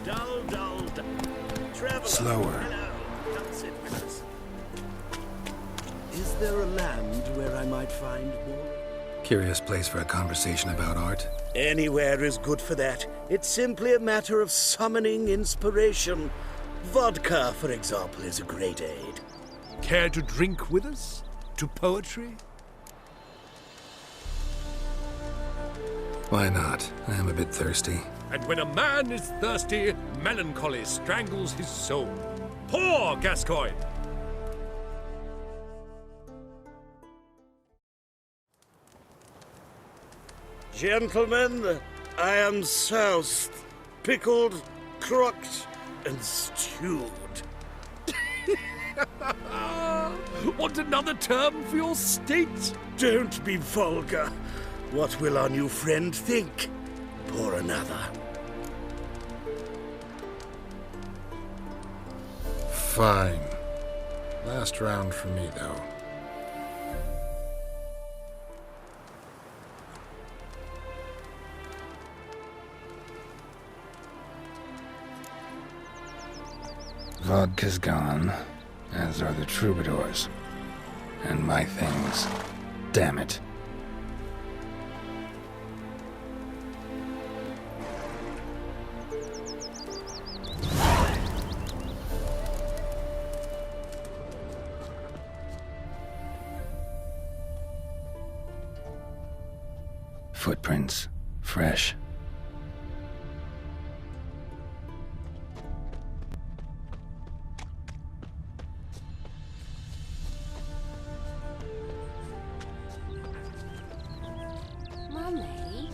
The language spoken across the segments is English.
Dull, dull, dull. Traveler. Slower. Hello. Come sit with us. Is there a land where I might find more? Curious place for a conversation about art. Anywhere is good for that. It's simply a matter of summoning inspiration. Vodka, for example, is a great aid. Care to drink with us? To poetry? Why not? I am a bit thirsty. And when a man is thirsty, melancholy strangles his soul. Pour, Gascoigne! Gentlemen, I am soused, pickled, crocked, and stewed. Want another term for your state? Don't be vulgar. What will our new friend think? Pour another. Fine. Last round for me, though. Vodka's gone, as are the troubadours. And my things. Damn it. Footprints. Fresh. Mummy,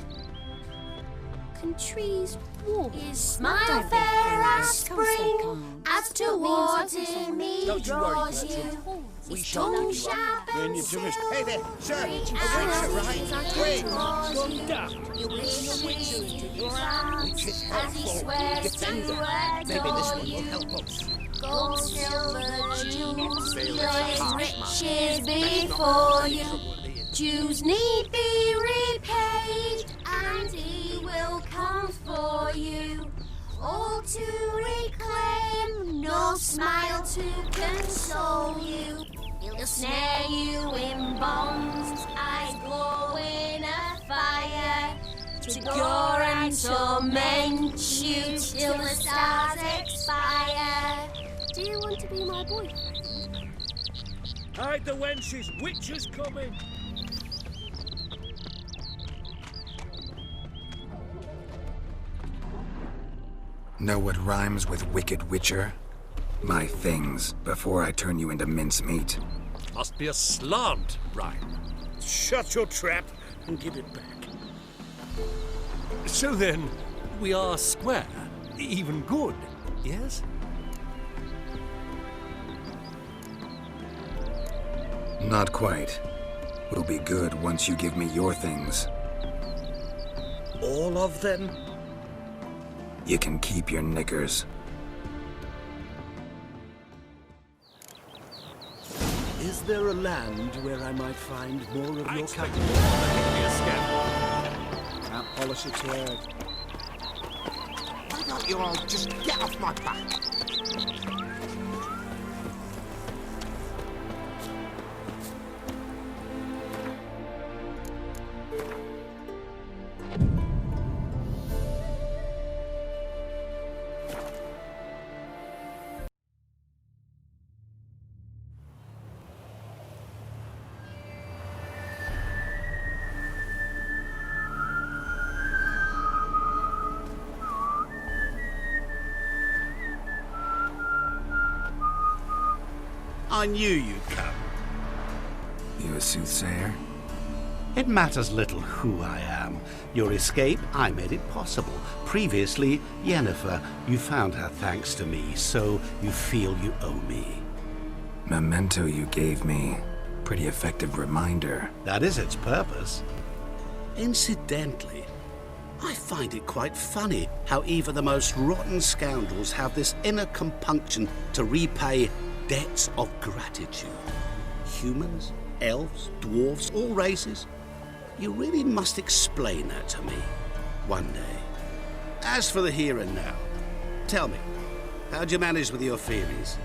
can trees walk? His smile fair as spring, as towards him he Don't you worry, draws Gertrude. you. We His shall tongue look you up. sharp Me and and you two is... silver, Hey there, sir! reach A out witcher, his right? arms Quick! towards Go you. daft! You wish Witcher into into your this. arms Which is as he helpful. swears to Defender. Maybe this adore one will you. help us. Gold, silver, jewels, Feel your it's a harsh riches man. before you. Trouble at the end. Jews need be repaid, and he will come for you. All to reclaim, no smile to console you. He'll snare you in bonds, eyes glow in a fire, to gore and torment you till the stars expire. Do you want to be my boyfriend? Hide the wenches, witches coming! Know what rhymes with wicked witcher? My things, before I turn you into mincemeat. Must be a slant rhyme. Shut your trap and give it back. So then, we are square, even good, yes? Not quite. We'll be good once you give me your things. All of them? You can keep your knickers. Is there a land where I might find more of I your expect kind? more than a hideous scandal. Can't polish its word. Why don't you all just get off my back? I knew you'd come. You a soothsayer? It matters little who I am. Your escape, I made it possible. Previously, Yennefer, you found her thanks to me, so you feel you owe me. Memento you gave me. Pretty effective reminder. That is its purpose. Incidentally, I find it quite funny how even the most rotten scoundrels have this inner compunction to repay debts of gratitude. Humans, elves, dwarves, all races. You really must explain that to me. one day. As for the here and now, tell me, how'd you manage with your feelings?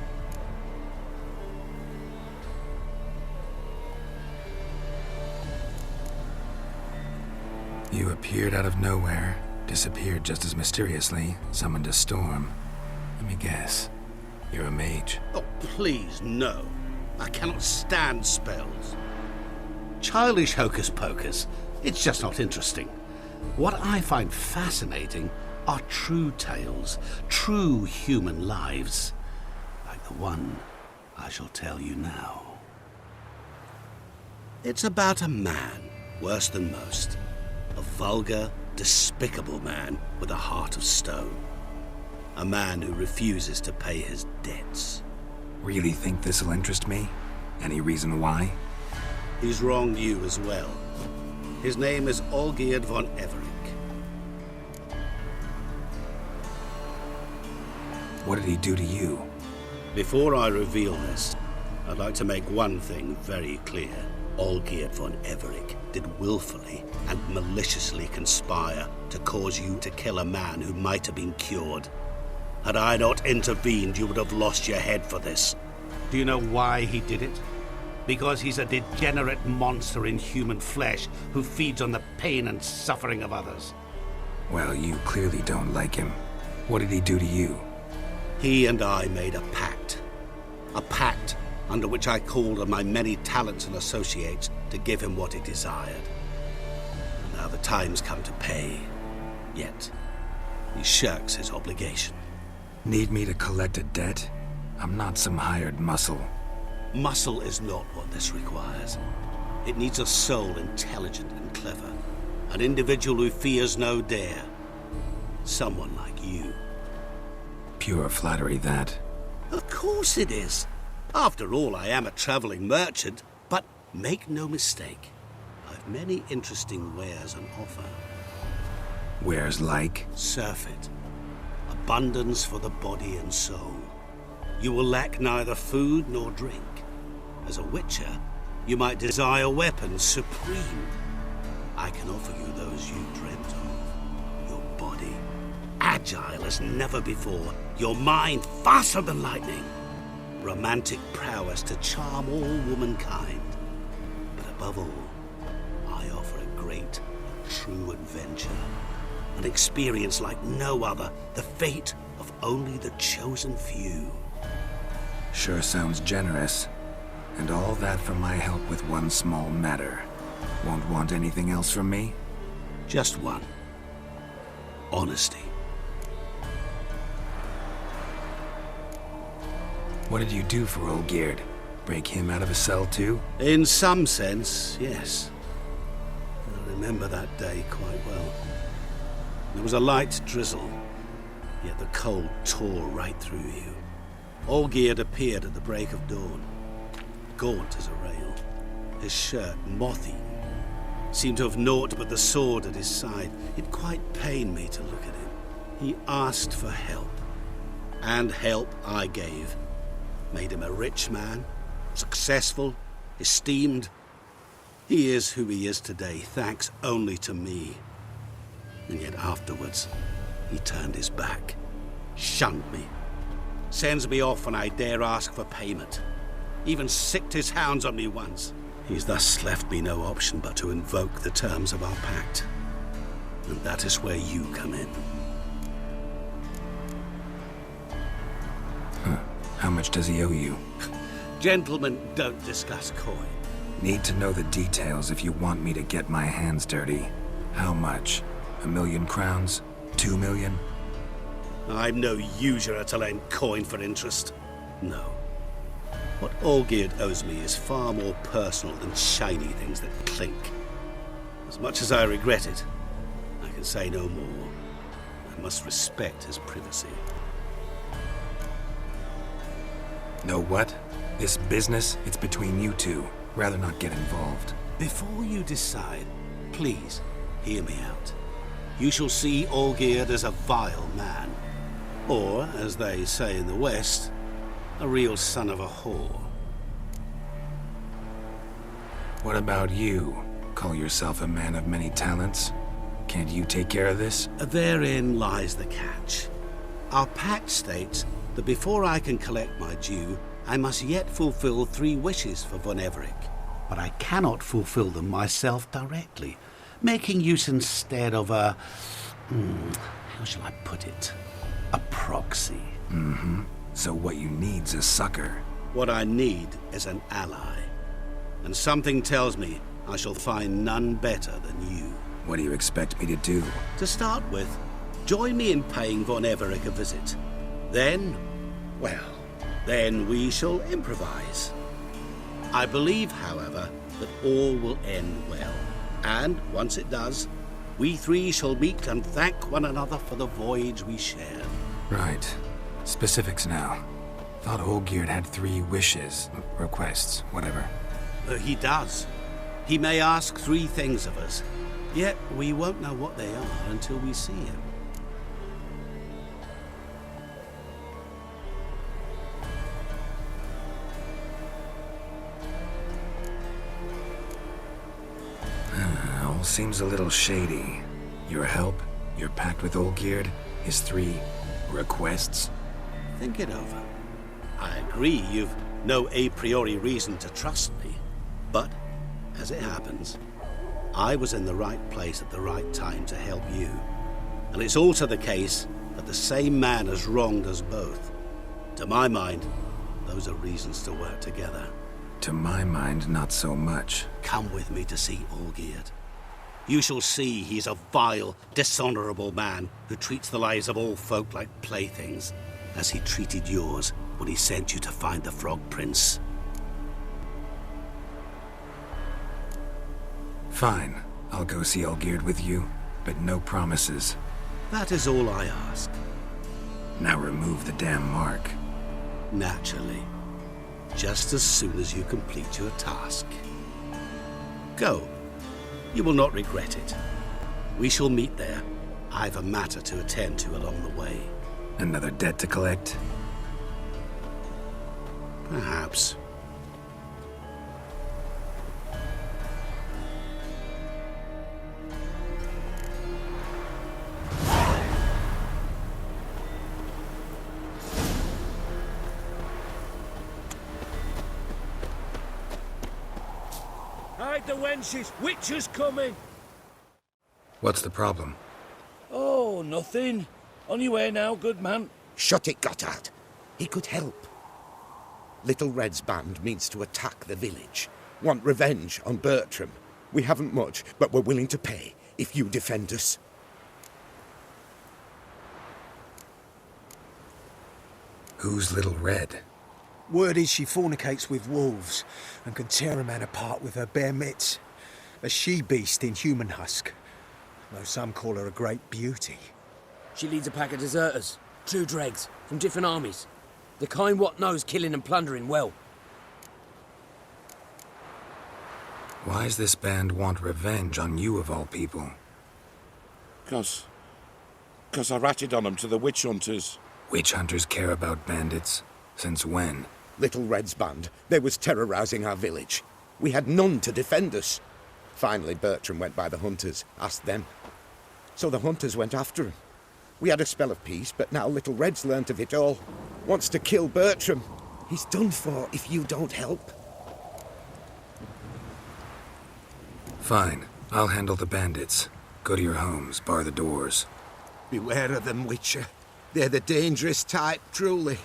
You appeared out of nowhere, disappeared just as mysteriously, summoned a storm. Let me guess. You're a mage. Oh, please, no. I cannot stand spells. Childish hocus pocus. It's just not interesting. What I find fascinating are true tales, true human lives, like the one I shall tell you now. It's about a man, worse than most. A vulgar, despicable man with a heart of stone. A man who refuses to pay his debts. Really think this'll interest me? Any reason why? He's wronged you as well. His name is Olgierd von Everec. What did he do to you? Before I reveal this, I'd like to make one thing very clear. Olgierd von Everec did willfully and maliciously conspire to cause you to kill a man who might have been cured. Had I not intervened, you would have lost your head for this. Do you know why he did it? Because he's a degenerate monster in human flesh who feeds on the pain and suffering of others. Well, you clearly don't like him. What did he do to you? He and I made a pact. A pact under which I called on my many talents and associates to give him what he desired. And now the time's come to pay. Yet, he shirks his obligation. Need me to collect a debt? I'm not some hired muscle. Muscle is not what this requires. It needs a soul intelligent and clever. An individual who fears no dare. Someone like you. Pure flattery, that. Of course it is. After all, I am a traveling merchant, but make no mistake, I've many interesting wares on offer. Wares like? Surfeit. Abundance for the body and soul. You will lack neither food nor drink. As a witcher, you might desire weapons supreme. I can offer you those you dreamt of. Your body, agile as never before. Your mind, faster than lightning. Romantic prowess to charm all womankind. But above all, I offer a great, true adventure. An experience like no other. The fate of only the chosen few. Sure sounds generous. And all that for my help with one small matter. Won't want anything else from me? Just one. Honesty. What did you do for Olgierd? Break him out of a cell too? In some sense, yes. I remember that day quite well. There was a light drizzle, yet the cold tore right through you. Olgierd appeared at the break of dawn, gaunt as a rail, his shirt moth-eaten, seemed to have naught but the sword at his side. It quite pained me to look at him. He asked for help, and help I gave. Made him a rich man, successful, esteemed. He is who he is today, thanks only to me. And yet afterwards, he turned his back, shunned me, sends me off when I dare ask for payment. Even sicked his hounds on me once. He's thus left me no option but to invoke the terms of our pact. And that is where you come in. How much does he owe you? Gentlemen don't discuss coin. Need to know the details if you want me to get my hands dirty. How much? 1,000,000 crowns? 2 million? I'm no usurer to lend coin for interest. No. What Olgierd owes me is far more personal than shiny things that clink. As much as I regret it, I can say no more. I must respect his privacy. Know what? This business, it's between you two. Rather not get involved. Before you decide, please hear me out. You shall see Olgierd as a vile man. Or, as they say in the West, a real son of a whore. What about you? Call yourself a man of many talents? Can't you take care of this? Therein lies the catch. Our pact states that before I can collect my due, I must yet fulfill 3 wishes for von Everec. But I cannot fulfill them myself directly, making use instead of a... how shall I put it? A proxy. Mm-hmm. So what you need's a sucker. What I need is an ally. And something tells me I shall find none better than you. What do you expect me to do? To start with, join me in paying von Everec a visit. Then, well, then we shall improvise. I believe, however, that all will end well. And once it does, we 3 shall meet and thank one another for the voyage we shared. Right. Specifics now. Thought Olgierd had 3 wishes, requests, whatever. He does. He may ask 3 things of us, yet we won't know what they are until we see him. All seems a little shady. Your help, your pact with Olgierd, his 3 requests. Think it over. I agree you've no a priori reason to trust me, but, as it happens, I was in the right place at the right time to help you. And it's also the case that the same man has wronged us both. To my mind, those are reasons to work together. To my mind, not so much. Come with me to see Olgierd. You shall see he's a vile, dishonorable man who treats the lives of all folk like playthings, as he treated yours when he sent you to find the Frog Prince. Fine. I'll go see Olgierd with you, but no promises. That is all I ask. Now remove the damn mark. Naturally. Just as soon as you complete your task. Go. You will not regret it. We shall meet there. I've a matter to attend to along the way. Another debt to collect? Perhaps. Hide the wenches! Witcher's coming! What's the problem? Oh, nothing. On your way now, good man. Shut it, Gotthard. He could help. Little Red's band means to attack the village. Want revenge on Bertram. We haven't much, but we're willing to pay if you defend us. Who's Little Red? Word is she fornicates with wolves and can tear a man apart with her bare mitts. A she-beast in human husk, though some call her a great beauty. She leads a pack of deserters, true dregs, from different armies. The kind what knows killing and plundering well. Why's this band want revenge on you of all people? 'Cause I ratted on them to the witch hunters. Witch hunters care about bandits? Since when? Little Red's band, they was terrorizing our village. We had none to defend us. Finally, Bertram went by the hunters, asked them. So the hunters went after him. We had a spell of peace, but now Little Red's learnt of it all. Wants to kill Bertram. He's done for if you don't help. Fine. I'll handle the bandits. Go to your homes, bar the doors. Beware of them, Witcher. They're the dangerous type, truly.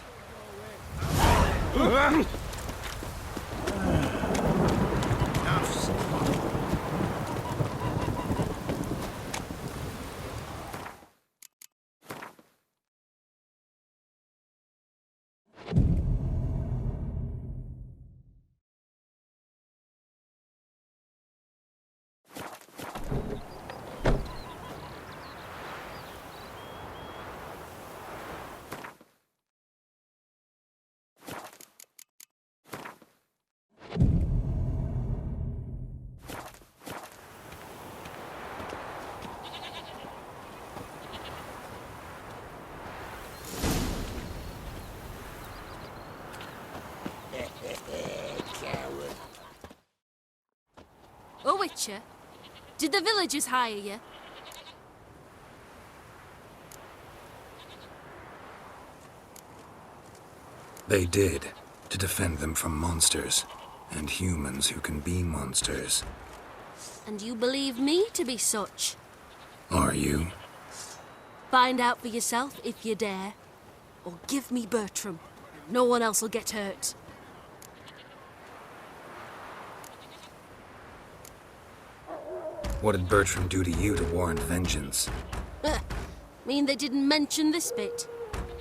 Oh, Witcher, did the villagers hire you? They did, to defend them from monsters, and humans who can be monsters. And you believe me to be such? Are you? Find out for yourself if you dare. Or give me Bertram, and no one else will get hurt. What did Bertram do to you to warrant vengeance? Mean they didn't mention this bit?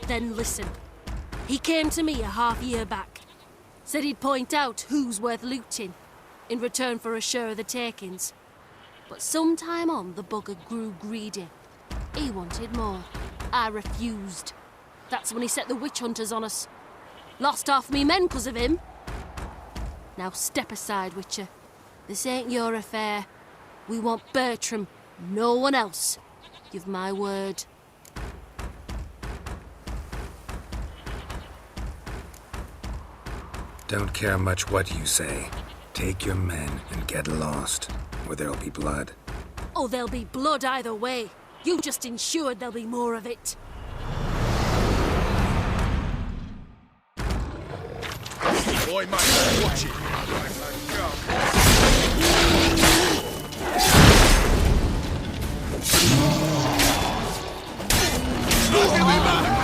Then listen. He came to me a half-year back. Said he'd point out who's worth looting, in return for a share of the takings. But sometime on, the bugger grew greedy. He wanted more. I refused. That's when he set the witch hunters on us. Lost half me men 'cause of him. Now step aside, Witcher. This ain't your affair. We want Bertram, no one else. Give my word. Don't care much what you say. Take your men and get lost, or there'll be blood. Oh, there'll be blood either way. You just ensured there'll be more of it. Boy, mate, watch it. Look at me, man!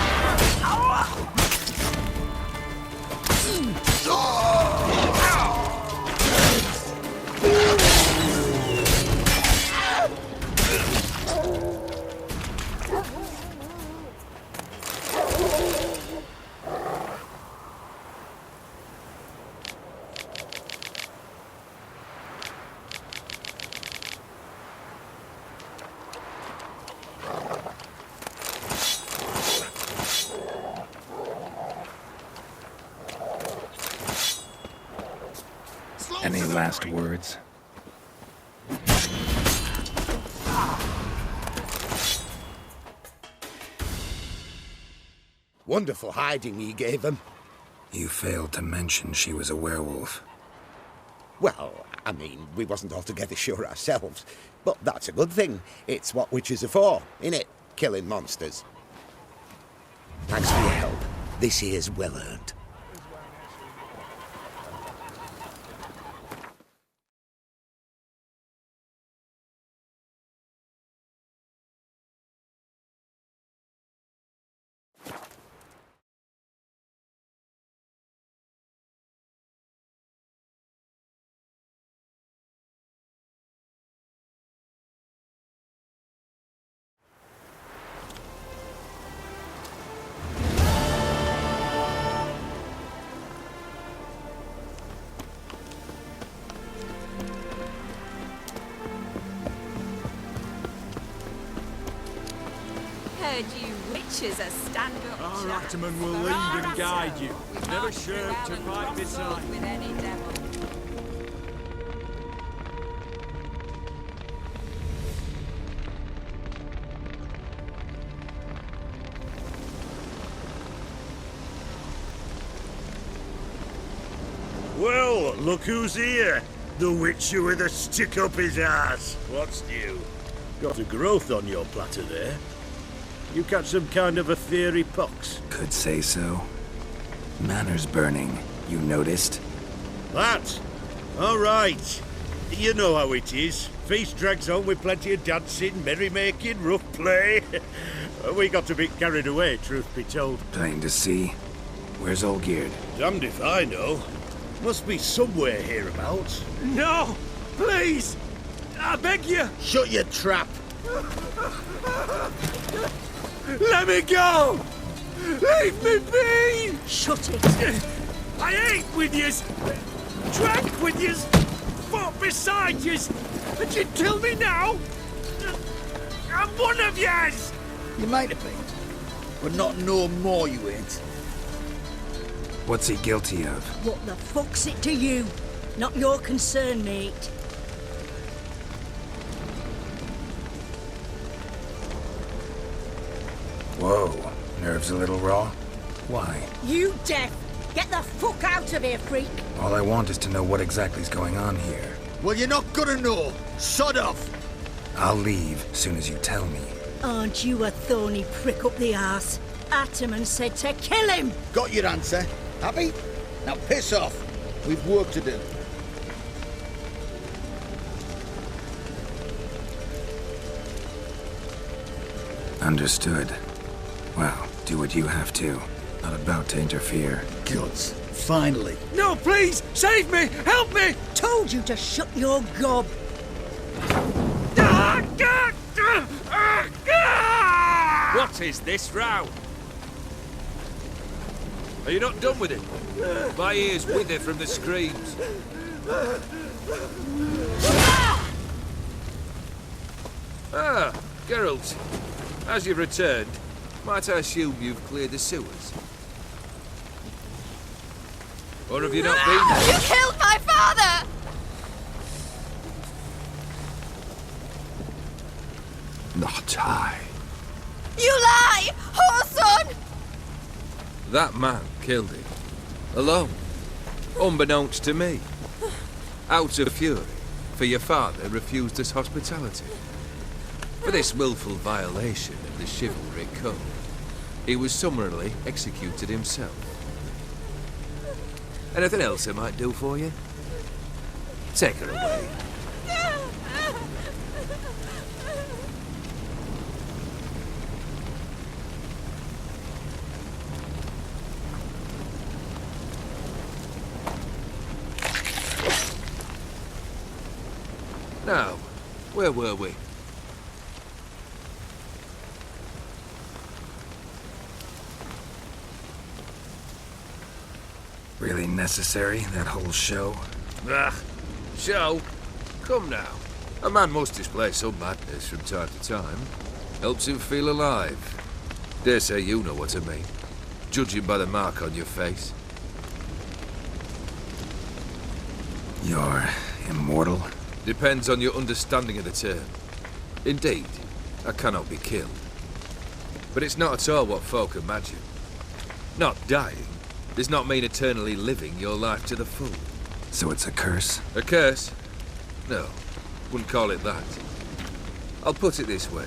Any last words? Wonderful hiding he gave them. You failed to mention she was a werewolf. Well, I mean, we wasn't altogether sure ourselves. But that's a good thing. It's what witches are for, innit? Killing monsters. Thanks for your help. This here's well earned. Heard you witches are stand-up Our chaps. Ataman will For lead our and guide ourselves, you. we Never march shirk around to and fight cross beside swords with any devil. Well, look who's here. The Witcher with a stick up his ass. What's new? Got a growth on your platter there. You catch some kind of a theory pox? Could say so. Manor's burning. You noticed? That? All right. You know how it is. Feast drags on with plenty of dancing, merrymaking, rough play. We got a bit carried away, truth be told. Plain to see. Where's Olgierd? Damned if I know. Must be somewhere hereabouts. No! Please! I beg you! Shut your trap! Let me go! Leave me be! Shut it! I ate with yous! Drank with yous! Fought beside yous! And you kill me now? I'm one of yous! You might have been, but not no more you ain't. What's he guilty of? What the fuck's it to you? Not your concern, mate. Whoa. Nerves a little raw? Why? You deaf! Get the fuck out of here, freak! All I want is to know what exactly's going on here. Well, you're not gonna know. Sod off! I'll leave soon as you tell me. Aren't you a thorny prick up the arse? Ataman said to kill him! Got your answer. Happy? Now piss off. We've work to do. Understood. Well, do what you have to. Not about to interfere. Gods, finally. No, please! Save me! Help me! Told you to shut your gob. What is this row? Are you not done with it? My ears wither from the screams. Ah, Geralt. As you've returned, might I assume you've cleared the sewers? Or have you not been there? You killed my father! Not I. You lie! Whoreson! That man killed him. Alone. Unbeknownst to me. Out of fury, for your father refused us hospitality. For this willful violation of the chivalry code, he was summarily executed himself. Anything else I might do for you? Take her away. Now, where were we? Really necessary, that whole show? Ah, show? Come now. A man must display some madness from time to time. Helps him feel alive. Dare say you know what I mean. Judging by the mark on your face. You're immortal? Depends on your understanding of the term. Indeed, I cannot be killed. But it's not at all what folk imagine. Not dying does not mean eternally living your life to the full. So it's a curse? A curse? No, wouldn't call it that. I'll put it this way.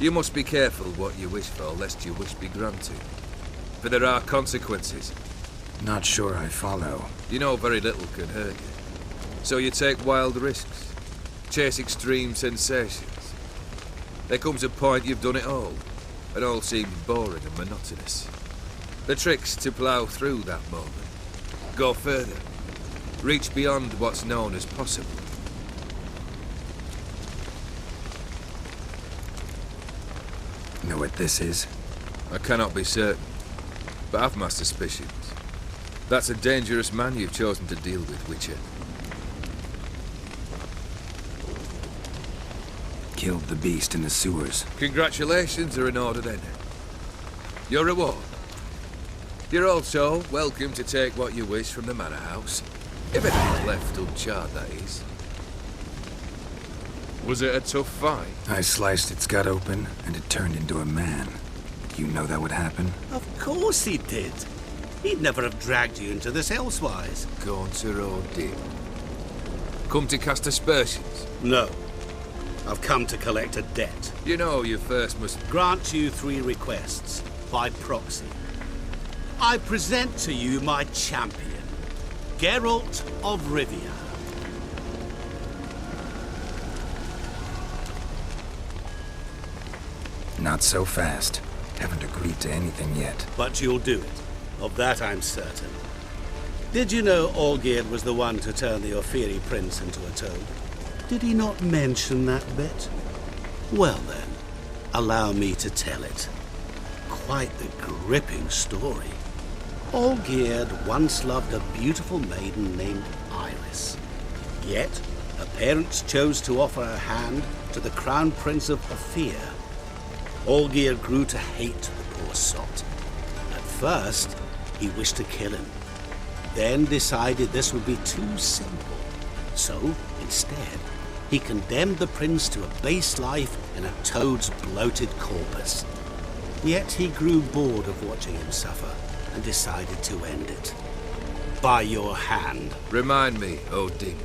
You must be careful what you wish for, lest your wish be granted. For there are consequences. Not sure I follow. You know very little can hurt you. So you take wild risks, chase extreme sensations. There comes a point you've done it all, and all seems boring and monotonous. The trick's to plough through that moment, go further, reach beyond what's known as possible. Know what this is? I cannot be certain, but I've my suspicions. That's a dangerous man you've chosen to deal with, Witcher. Killed the beast in the sewers. Congratulations are in order then. Your reward. You're also welcome to take what you wish from the manor house. If it is left uncharred, that is. Was it a tough fight? I sliced its gut open, and it turned into a man. You know that would happen? Of course he did. He'd never have dragged you into this elsewise. Gaunter or Dim. Come to cast aspersions? No. I've come to collect a debt. You know you first must grant you 3 requests, by proxy. I present to you my champion, Geralt of Rivia. Not so fast. Haven't agreed to anything yet. But you'll do it. Of that I'm certain. Did you know Olgierd was the one to turn the Ofiri prince into a toad? Did he not mention that bit? Well then, allow me to tell it. Quite the gripping story. Olgierd once loved a beautiful maiden named Iris. Yet, her parents chose to offer her hand to the Crown Prince of Ofir. Olgierd grew to hate the poor sot. At first, he wished to kill him. Then decided this would be too simple. So, instead, he condemned the prince to a base life in a toad's bloated corpus. Yet he grew bored of watching him suffer and decided to end it. By your hand. Remind me, Odin.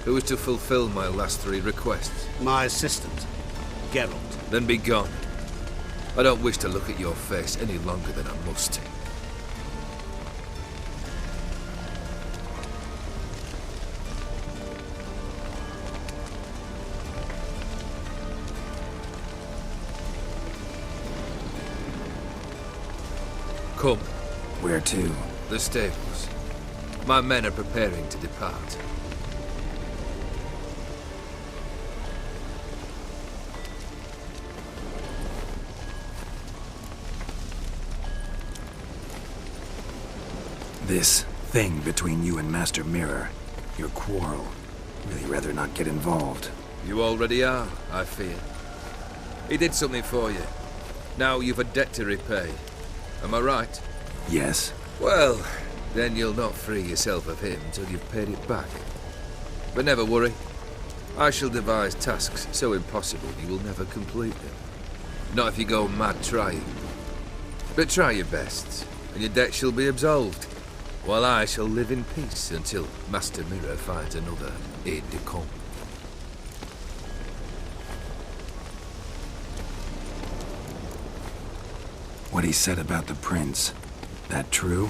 Who is to fulfill my last 3 requests? My assistant, Geralt. Then be gone. I don't wish to look at your face any longer than I must. Come. Where to? The stables. My men are preparing to depart. This thing between you and Master Mirror, your quarrel, really rather not get involved. You already are, I fear. He did something for you. Now you've a debt to repay. Am I right? Yes. Well, then you'll not free yourself of him till you've paid it back. But never worry. I shall devise tasks so impossible you will never complete them. Not if you go mad trying. But try your best, and your debt shall be absolved, while I shall live in peace until Master Mirror finds another aide-de-camp. What he said about the prince, that true?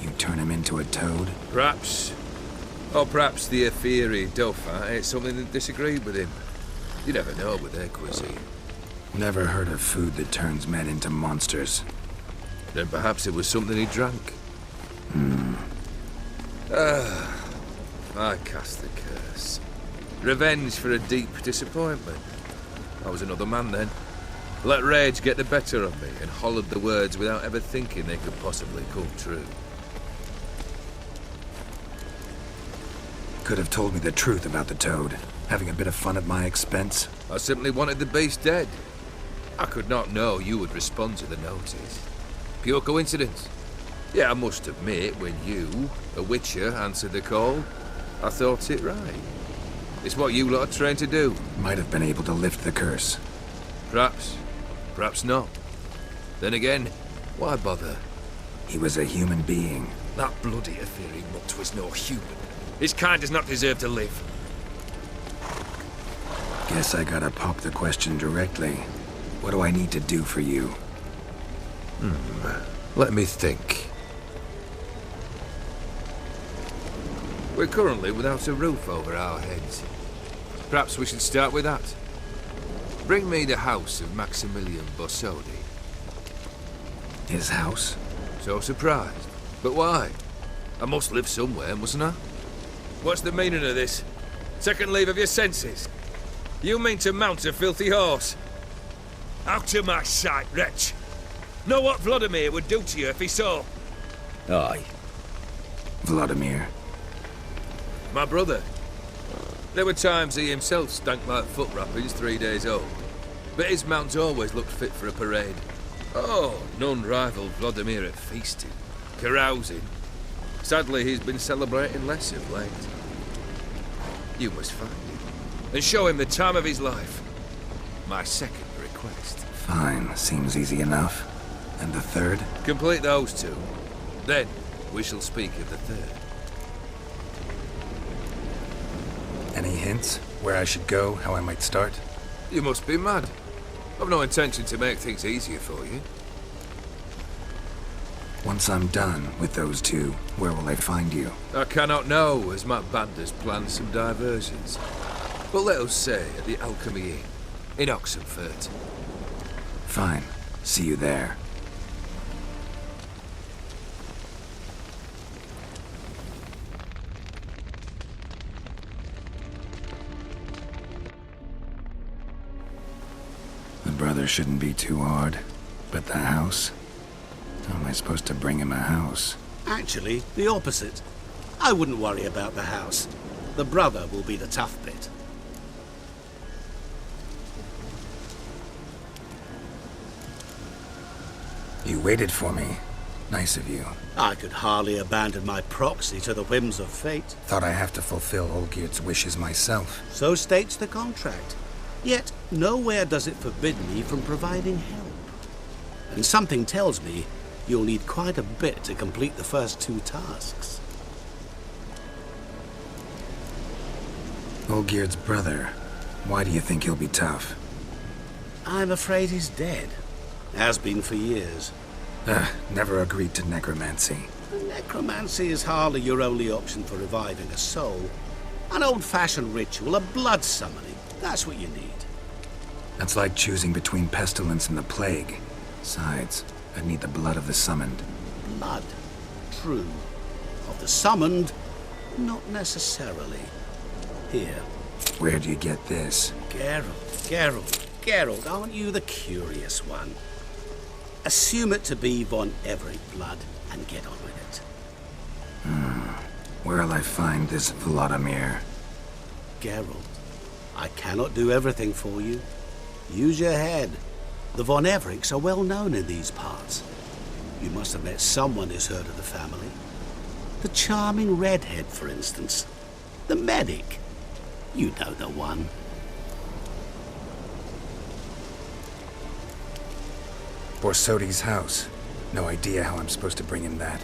You turn him into a toad? Perhaps. Or perhaps the Aetheri Dauphin ate something that disagreed with him. You never know with their cuisine. Never heard of food that turns men into monsters. Then perhaps it was something he drank. I cast the curse. Revenge for a deep disappointment. I was another man then. Let rage get the better of me and hollered the words without ever thinking they could possibly come true. Could have told me the truth about the toad, having a bit of fun at my expense. I simply wanted the beast dead. I could not know you would respond to the notice. Pure coincidence. Yeah, I must admit, when you, a witcher, answered the call, I thought it right. It's what you lot are trained to do. Might have been able to lift the curse. Perhaps. Perhaps not. Then again, why bother? He was a human being. That bloody Aetheri mutt was no human. His kind does not deserve to live. Guess I gotta pop the question directly. What do I need to do for you? Let me think. We're currently without a roof over our heads. Perhaps we should start with that. Bring me the house of Maximilian Bossodi. His house? So surprised. But why? I must live somewhere, mustn't I? What's the meaning of this? Second leave of your senses? You mean to mount a filthy horse? Out of my sight, wretch! Know what Vladimir would do to you if he saw? Aye. Vladimir. My brother. There were times he himself stank like foot wrappings 3 days old. But his mount always looked fit for a parade. Oh, none rivaled Vladimir at feasting, carousing. Sadly, he's been celebrating less of late. You must find him, and show him the time of his life. My second request. Fine, seems easy enough. And the third? Complete those two. Then, we shall speak of the third. Any hints? Where I should go? How I might start? You must be mad. I've no intention to make things easier for you. Once I'm done with those two, where will I find you? I cannot know, as my band has planned some diversions. But let us say at the Alchemy Inn, in Oxenfurt. Fine. See you there. The brother shouldn't be too hard. But the house? How am I supposed to bring him a house? Actually, the opposite. I wouldn't worry about the house. The brother will be the tough bit. You waited for me. Nice of you. I could hardly abandon my proxy to the whims of fate. Thought I have to fulfill Olgierd's wishes myself. So states the contract. Yet, nowhere does it forbid me from providing help. And something tells me you'll need quite a bit to complete the first 2 tasks. Olgierd's brother. Why do you think he'll be tough? I'm afraid he's dead. Has been for years. Never agreed to necromancy. Necromancy is hardly your only option for reviving a soul. An old-fashioned ritual, a blood summoning. That's what you need. That's like choosing between pestilence and the plague. Besides, I'd need the blood of the summoned. Blood. True. Of the summoned, not necessarily. Here. Where'd you get this? Geralt, aren't you the curious one? Assume it to be von Everec blood and get on with it. Where'll I find this Vladimir? Geralt, I cannot do everything for you. Use your head. The von Everecs are well known in these parts. You must have met someone who's heard of the family. The charming redhead, for instance. The medic. You know the one. Borsodi's house. No idea how I'm supposed to bring him that.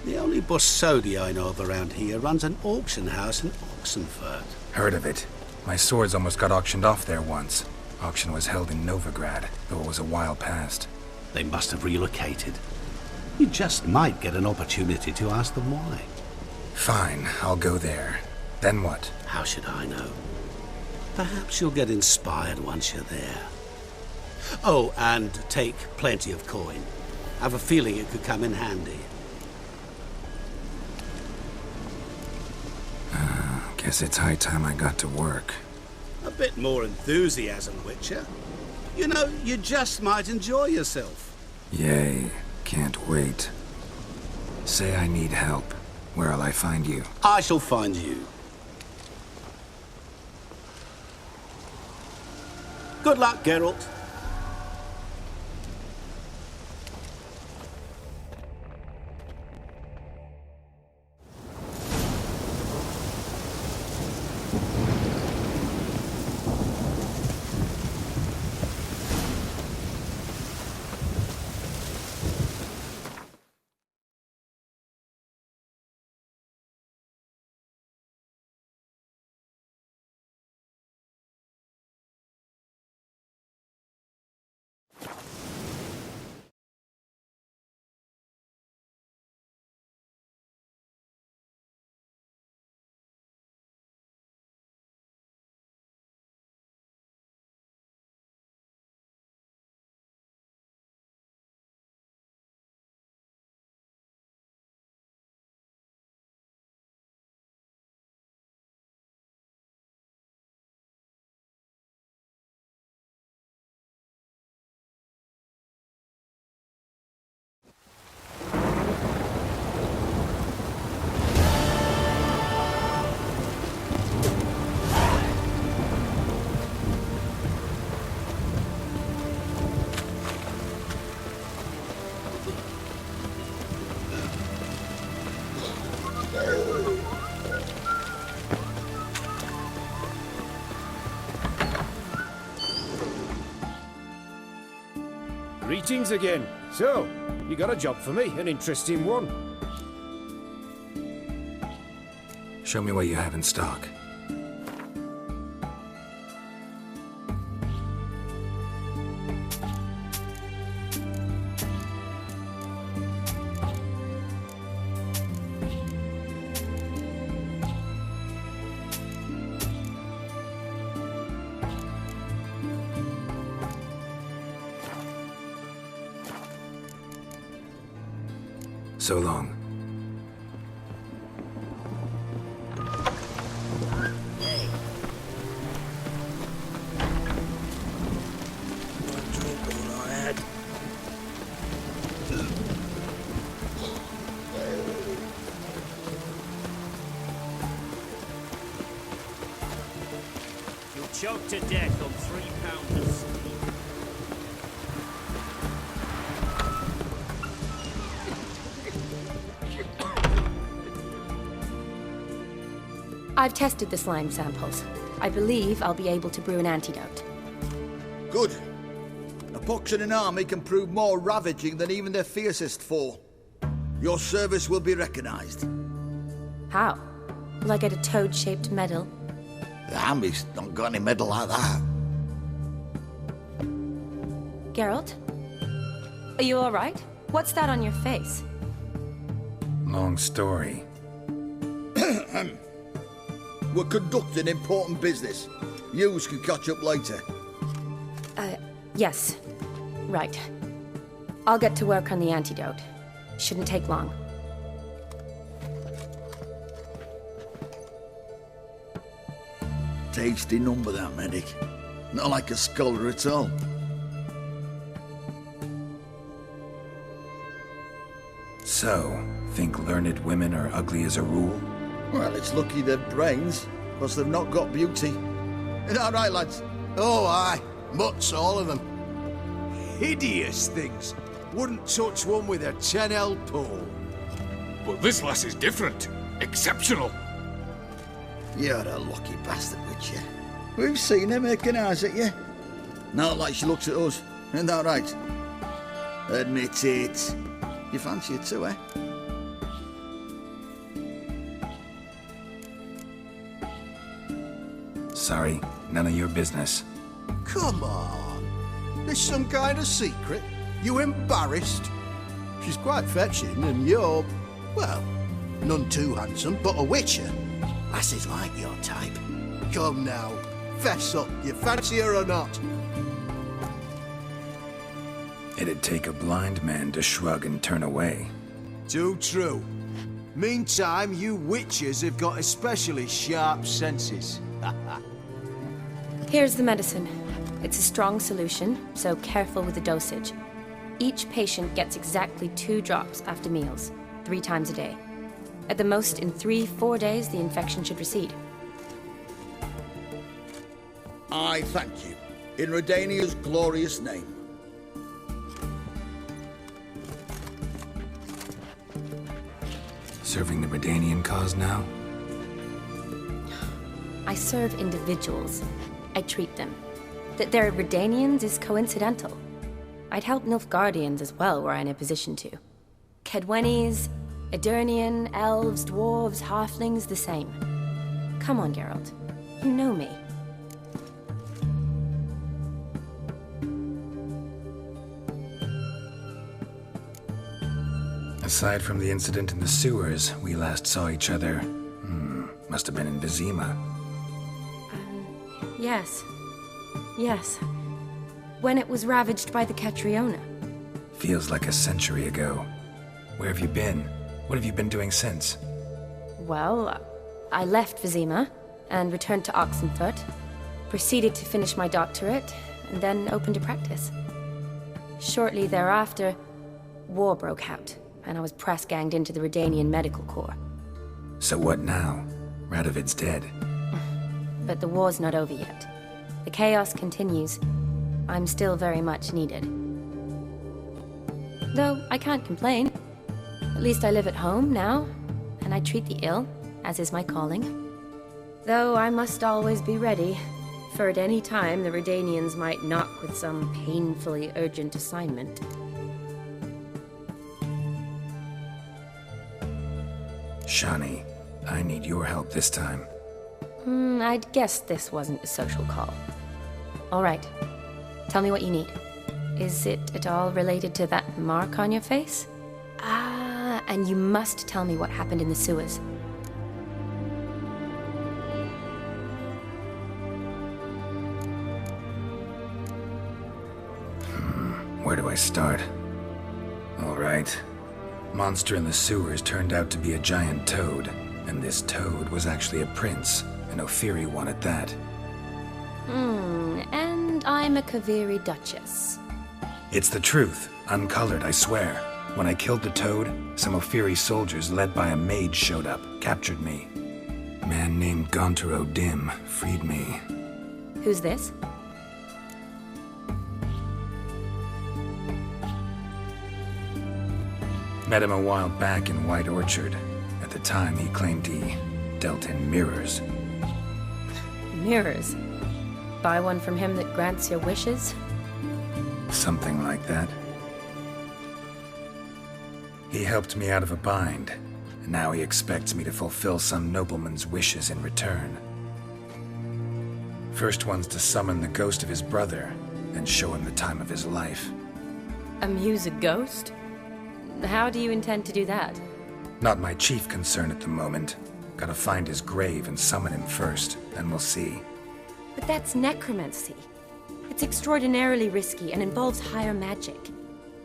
The only Borsodi I know of around here runs an auction house in Oxenfurt. Heard of it. My swords almost got auctioned off there once. Auction was held in Novigrad, though it was a while past. They must have relocated. You just might get an opportunity to ask them why. Fine, I'll go there. Then what? How should I know? Perhaps you'll get inspired once you're there. Oh, and take plenty of coin. I have a feeling it could come in handy. Guess it's high time I got to work. A bit more enthusiasm, Witcher. You know, you just might enjoy yourself. Yay, can't wait. Say I need help. Where'll I find you? I shall find you. Good luck, Geralt. Greetings again. So, you got a job for me, an interesting one. Show me what you have in stock. So long. You'll choke to death on 3 pounds of sleep. I've tested the slime samples. I believe I'll be able to brew an antidote. Good. A pox in an army can prove more ravaging than even their fiercest foe. Your service will be recognized. How? Will I get a toad-shaped medal? The army's not got any medal like that. Geralt? Are you all right? What's that on your face? Long story. We're conducting important business. Yous can catch up later. Yes. Right. I'll get to work on the antidote. Shouldn't take long. Tasty number, that medic. Not like a scholar at all. So, think learned women are ugly as a rule? Well, it's lucky they've brains, because they've not got beauty. Is that right, lads? Oh, aye. Mutts, all of them. Hideous things. Wouldn't touch one with a 10L pole. But this lass is different. Exceptional. You're a lucky bastard, with you. We've seen her making eyes at you. Not like she looks at us. Isn't that right? Admit it. You fancy it too, eh? Sorry, none of your business. Come on. There's some kind of secret. You embarrassed? She's quite fetching, and you're, well, none too handsome, but a witcher. Lasses like your type. Come now, fess up. You fancy her or not? It'd take a blind man to shrug and turn away. Too true. Meantime, you witches have got especially sharp senses. Here's the medicine. It's a strong solution, so careful with the dosage. Each patient gets exactly 2 drops after meals, 3 times a day. At the most, in 3-4 days, the infection should recede. I thank you. In Redania's glorious name. Serving the Redanian cause now? I serve individuals. I treat them. That they're Redanians is coincidental. I'd help Nilfgaardians as well were I in a position to. Kedwenis, Edirnian, elves, dwarves, halflings, the same. Come on, Geralt. You know me. Aside from the incident in the sewers, we last saw each other. Must have been in Vizima. Yes. Yes. When it was ravaged by the Catriona. Feels like a century ago. Where have you been? What have you been doing since? Well, I left Vizima and returned to Oxenfurt, proceeded to finish my doctorate, and then opened a practice. Shortly thereafter, war broke out, and I was press-ganged into the Redanian Medical Corps. So what now? Radovid's dead. But the war's not over yet. The chaos continues. I'm still very much needed. Though I can't complain. At least I live at home now, and I treat the ill, as is my calling. Though I must always be ready, for at any time the Redanians might knock with some painfully urgent assignment. Shani, I need your help this time. I'd guessed this wasn't a social call. All right. Tell me what you need. Is it at all related to that mark on your face? Ah, and you must tell me what happened in the sewers. Where do I start? All right. Monster in the sewers turned out to be a giant toad, and this toad was actually a prince, an Ophiri one at that. And I'm a Kaviri Duchess. It's the truth, uncolored, I swear. When I killed the toad, some Ophiri soldiers led by a mage showed up, captured me. A man named Gontaro Dim freed me. Who's this? Met him a while back in White Orchard. At the time, he claimed he dealt in mirrors. Mirrors? Buy one from him that grants your wishes? Something like that. He helped me out of a bind, and now he expects me to fulfill some nobleman's wishes in return. First one's to summon the ghost of his brother, and show him the time of his life. Amuse a ghost? How do you intend to do that? Not my chief concern at the moment. Gotta find his grave and summon him first, then we'll see. But that's necromancy. It's extraordinarily risky and involves higher magic.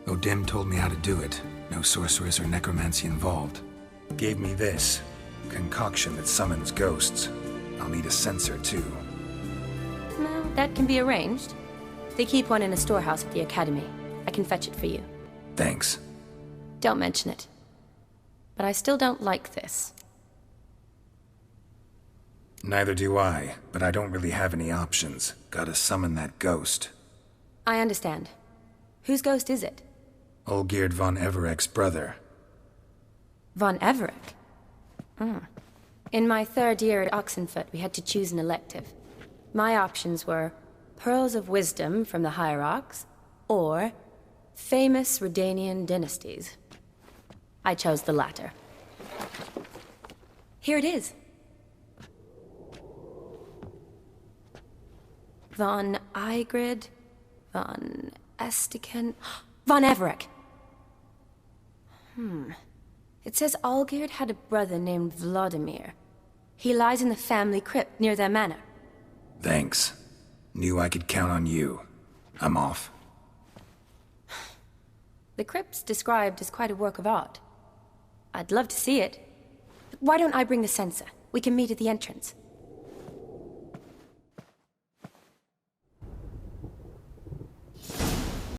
Odim told me how to do it. No sorceress or necromancy involved. Gave me this concoction that summons ghosts. I'll need a censer, too. Well, that can be arranged. They keep one in a storehouse at the Academy. I can fetch it for you. Thanks. Don't mention it. But I still don't like this. Neither do I, but I don't really have any options. Gotta summon that ghost. I understand. Whose ghost is it? Olgierd von Everec's brother. Von Everec? In my third year at Oxenfoot, we had to choose an elective. My options were Pearls of Wisdom from the Hierarchs, or famous Redanian dynasties. I chose the latter. Here it is. Von Igrid, von Estiken, von Everec. It says Olgierd had a brother named Vladimir. He lies in the family crypt near their manor. Thanks. Knew I could count on you. I'm off. The crypt's described as quite a work of art. I'd love to see it. But why don't I bring the censer? We can meet at the entrance.